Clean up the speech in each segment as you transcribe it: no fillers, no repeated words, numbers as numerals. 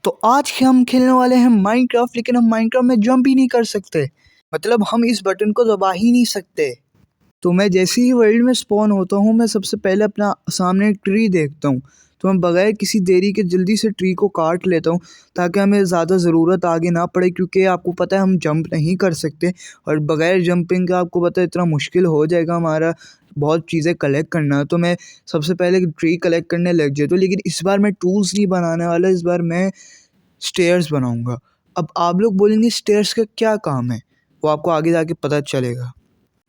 तो आज हम खेलने वाले हैं माइनक्राफ्ट, लेकिन हम माइनक्राफ्ट में जंप ही नहीं कर सकते। मतलब हम इस बटन को दबा ही नहीं सकते। तो मैं जैसे ही वर्ल्ड में स्पॉन होता हूँ, मैं सबसे पहले अपना सामने एक ट्री देखता हूँ। तो मैं बगैर किसी देरी के जल्दी से ट्री को काट लेता हूँ, ताकि हमें ज़्यादा ज़रूरत आगे ना पड़े, क्योंकि आपको पता है हम जंप नहीं कर सकते। और बगैर जंपिंग का आपको पता है इतना मुश्किल हो जाएगा हमारा बहुत चीज़ें कलेक्ट करना। तो मैं सबसे पहले ट्री कलेक्ट करने लग जाता हूँ, लेकिन इस बार मैं टूल्स नहीं बनाने वाला, इस बार मैं स्टेयर्स बनाऊंगा। अब आप लोग बोलेंगे स्टेयर्स का क्या काम है, वो आपको आगे जाके पता चलेगा।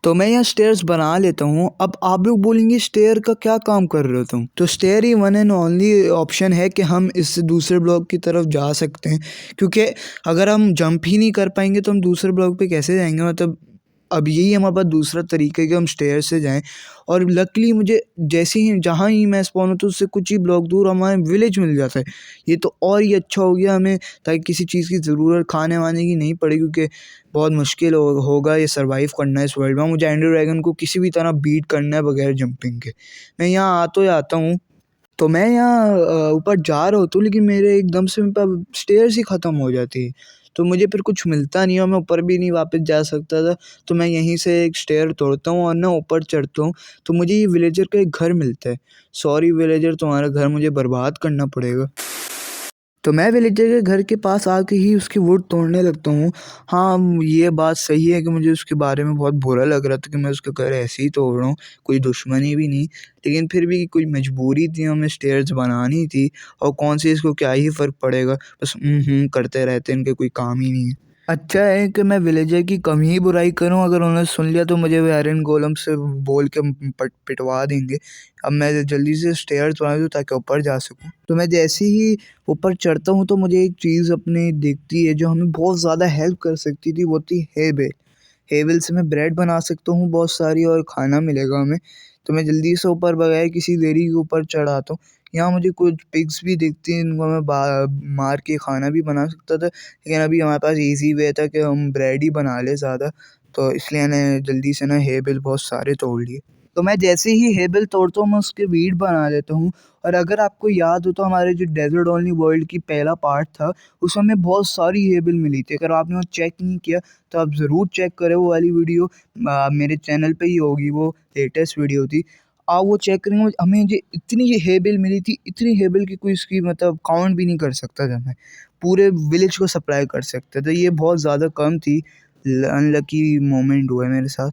तो मैं यहाँ स्टेयर्स बना लेता हूँ। अब आप लोग बोलेंगे स्टेयर का क्या काम कर रहे हो तुम? तो स्टेयर ही वन एंड ओनली ऑप्शन है कि हम इस दूसरे ब्लॉक की तरफ जा सकते हैं, क्योंकि अगर हम जंप ही नहीं कर पाएंगे तो हम दूसरे ब्लॉक पे कैसे जाएंगे। मतलब अब यही हमारे पास दूसरा तरीका है कि हम स्टेयर से जाएं। और लकली मुझे जैसे ही जहाँ ही मैं स्पॉन होता हूँ उससे कुछ ही ब्लॉक दूर हमारे विलेज मिल जाता है। ये तो और ही अच्छा हो गया हमें, ताकि किसी चीज़ की ज़रूरत खाने वाने की नहीं पड़े, क्योंकि बहुत मुश्किल होगा ये सर्वाइव करना है इस वर्ल्ड में। मुझे एंडर ड्रैगन को किसी भी तरह बीट करना है बगैर जंपिंग के। मैं यहाँ आ तो आता हूँ, तो मैं यहाँ ऊपर जा रहा होता हूँ, लेकिन मेरे एकदम से मेरे पास स्टेयर्स ही ख़त्म हो जाती है। तो मुझे फिर कुछ मिलता नहीं है और मैं ऊपर भी नहीं वापस जा सकता था। तो मैं यहीं से एक स्टेयर तोड़ता हूँ और ना ऊपर चढ़ता हूँ। तो मुझे ये विलेजर का एक घर मिलता है। सॉरी विलेजर, तुम्हारा घर मुझे बर्बाद करना पड़ेगा। तो मैं विलेजर के घर के पास आके ही उसकी वुड तोड़ने लगता हूँ। हाँ, ये बात सही है कि मुझे उसके बारे में बहुत बुरा लग रहा था कि मैं उसका घर ऐसे ही तोड़ रहा हूँ, कोई दुश्मनी भी नहीं। लेकिन फिर भी कोई मजबूरी थी, हमें स्टेयर्स बनानी थी। और कौन सी इसको क्या ही फ़र्क पड़ेगा, बस करते रहते हैं, इनके कोई काम ही नहीं है। अच्छा है कि मैं विलेजर की कम ही बुराई करूं, अगर उन्होंने सुन लिया तो मुझे वो आयरन गोलम से बोल के पिटवा देंगे। अब मैं जल्दी से स्टेयर्स बना दूं ताकि ऊपर जा सकूं। तो मैं जैसे ही ऊपर चढ़ता हूं तो मुझे एक चीज़ अपनी दिखती है जो हमें बहुत ज़्यादा हेल्प कर सकती थी, वो थी हेबे। हेवल से मैं ब्रेड बना सकता हूँ बहुत सारी, और खाना मिलेगा हमें। तो मैं जल्दी से ऊपर बगैर किसी देरी के ऊपर चढ़ आता हूँ। यहाँ मुझे कुछ पिग्स भी दिखती हैं, इनको मैं मार के खाना भी बना सकता था, लेकिन अभी हमारे पास ईज़ी वे था कि हम ब्रेड ही बना लें ज़्यादा। तो इसलिए मैंने जल्दी से ना हेबल बहुत सारे तोड़ लिए। तो मैं जैसे ही हेबल तोड़ता हूँ मैं उसके वीट बना लेता हूँ। और अगर आपको याद हो तो हमारे जो डेज़र्ट ओनली वर्ल्ड की पहला पार्ट था, उसमें हमें बहुत सारी हेबल मिली थी। अगर आपने वो चेक नहीं किया तो आप ज़रूर चेक करें, वो वाली वीडियो मेरे चैनल पे ही होगी, वो लेटेस्ट वीडियो थी। आप वो चेक करेंगे, हमें जो इतनी ये हेबल मिली थी, इतनी हेबल की कोई इसकी मतलब काउंट भी नहीं कर सकता था मैं। पूरे विलेज को सप्लाई कर सकते थे, ये बहुत ज़्यादा कम थी। अनलकी मोमेंट हुआ है मेरे साथ।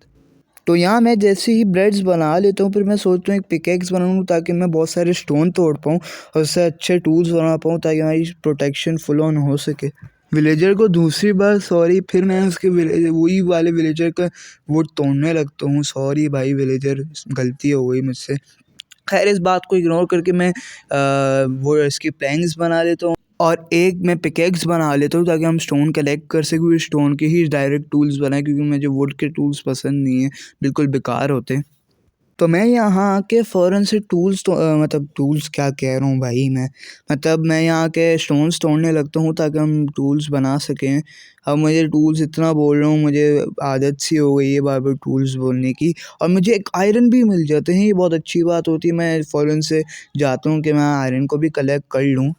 तो यहाँ मैं जैसे ही ब्रेड्स बना लेता हूँ, फिर मैं सोचता हूँ एक पिकेक्स बनाऊँ ताकि मैं बहुत सारे स्टोन तोड़ पाऊँ और उससे अच्छे टूल्स बना पाऊँ, ताकि हमारी प्रोटेक्शन फुल ऑन हो सके। विलेजर को दूसरी बार सॉरी, फिर मैं उसके वही वाले विलेजर का वो तोड़ने लगता हूँ। सॉरी भाई विलेजर, गलती हो गई मुझसे। खैर इस बात को इग्नोर करके मैं वो इसकी प्लैंक्स बना लेता हूँ और एक मैं पिकेक्स बना लेता हूँ, ताकि हम स्टोन कलेक्ट कर सकें। स्टोन के ही डायरेक्ट टूल्स बनाए, क्योंकि मुझे वुड के टूल्स पसंद नहीं है, बिल्कुल बेकार होते हैं। तो मैं यहाँ आके फ़ौरन से टूल्स तो मतलब टूल्स क्या कह रहा हूँ भाई मैं, मतलब मैं यहाँ के स्टोन्स तोड़ने लगता हूँ ताकि हम टूल्स बना सकें। अब मुझे टूल्स इतना बोल रहा हूँ, मुझे आदत सी हो गई है बार बार टूल्स बोलने की। और मुझे एक आयरन भी मिल जाते हैं, ये बहुत अच्छी बात होती है। मैं फ़ौरन से जाता हूँ कि मैं आयरन को भी कलेक्ट कर लूँ।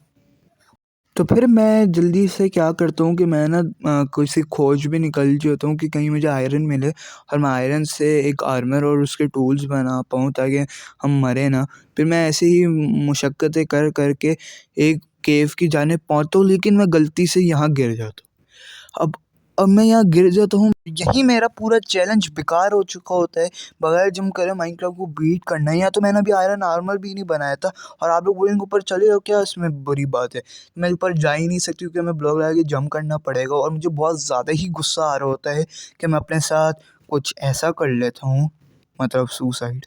तो फिर मैं जल्दी से क्या करता हूँ कि मैं ना किसी खोज भी निकल जाता हूँ कि कहीं मुझे आयरन मिले और मैं आयरन से एक आर्मर और उसके टूल्स बना पाऊँ, ताकि हम मरे ना। फिर मैं ऐसे ही मशक्क़तें कर कर के एक केव की जानिब पहुँचता हूँ, लेकिन मैं गलती से यहाँ गिर जाता हूँ। अब मैं यहाँ गिर जाता हूँ, यहीं मेरा पूरा चैलेंज बेकार हो चुका होता है। बगैर जंप करे माइनक्राफ्ट को बीट करना है। या तो मैंने अभी आयरन आर्मर भी नहीं बनाया था, और आप लोग बोलेंगे ऊपर चले जाओ, क्या इसमें बुरी बात है? मैं ऊपर जा ही नहीं सकती, क्योंकि हमें ब्लॉक लगा के जंप करना पड़ेगा। और मुझे बहुत ज़्यादा ही गुस्सा आ रहा होता है कि मैं अपने साथ कुछ ऐसा कर लेता हूँ, मतलब सुसाइड।